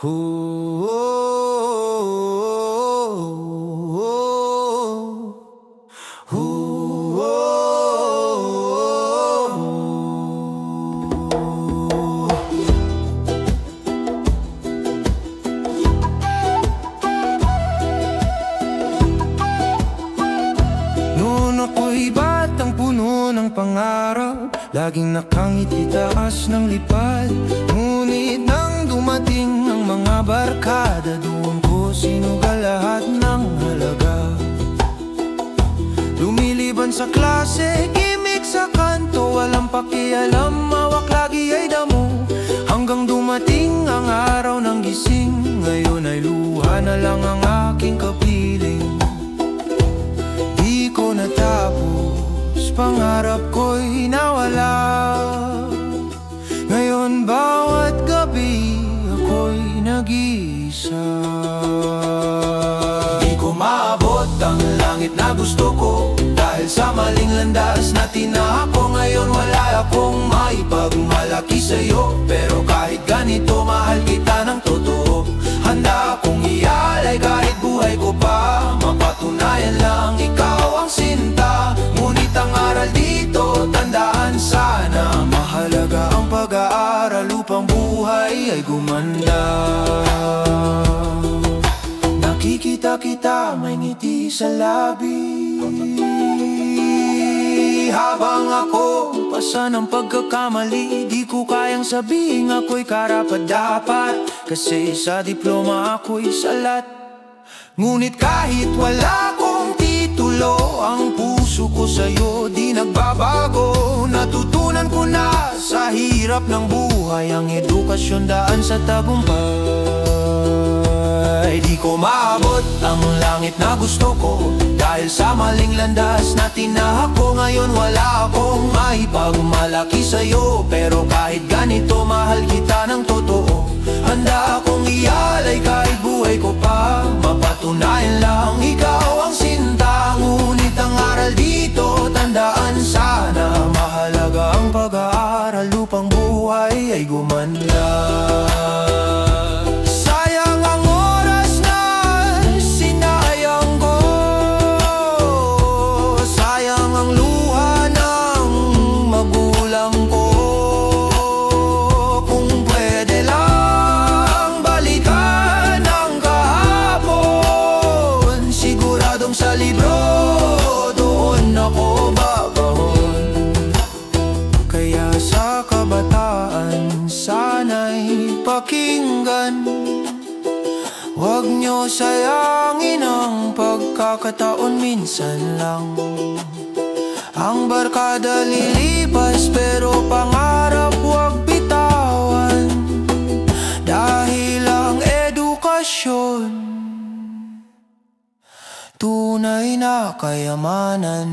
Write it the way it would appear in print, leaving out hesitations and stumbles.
Noon ako'y batang puno ng pangarap, laging nakangiti taas ng lipad. Ngunit nang dumating ang mga barkada, doon ko sinugal lahat ng halaga. Lumiliban sa klase, gimik sa kanto, walang pakialam, hawak lagi ay damo. Hanggang dumating ang araw ng gising, ngayon ay luha na lang ang aking kapiling. Di ko natapos, pangarap ko'y nawala. Ngayon bawat gabi ako'y nag-iisa. Di ko maabot ang langit na gusto ko, dahil sa maling landas na tinahako. Ngayon wala akong maipagmalaki sa'yo, pero kahit ganito mahal kita ng totoo. Handa akong ialay kahit buhay ko pa, mapatunayan lang ikaw ang sinta. Ngunit ang aral dito, tandaan sana, mahalaga ang pag-aaral upang buhay ay gumanda. Nakikita kita, may ngiti sa labi, habang ako pasa ng pagkakamali. Di ko kayang sabihin ako'y karapat-dapat, kasi sa diploma ako'y salat. Ngunit kahit wala akong titulo, ang puso ko sa'yo di nagbabago. Natutunan ko na sa hirap ng buhay, ang edukasyon daan sa tagumpay. Di ko maabot ang langit na gusto ko, dahil sa maling landas na tinahako. Ngayon wala akong maipagmalaki sa'yo, pero kahit ganito mahal kita ng totoo. Handa akong ialay kahit buhay ko pa, mapatunayan lang ikaw ang sinta. Ngunit ang aral dito, tandaan sana, mahalaga ang pag-aaral upang buhay ay gumanda. Sa libro, doon ako babahon. Kaya sa kabataan, sana'y pakinggan. Huwag nyo sayangin ang pagkakataon, minsan lang. Ang barkada lilipas, pero pangarap huwag bitawan. Dahil ang edukasyon tunay na kayamanan.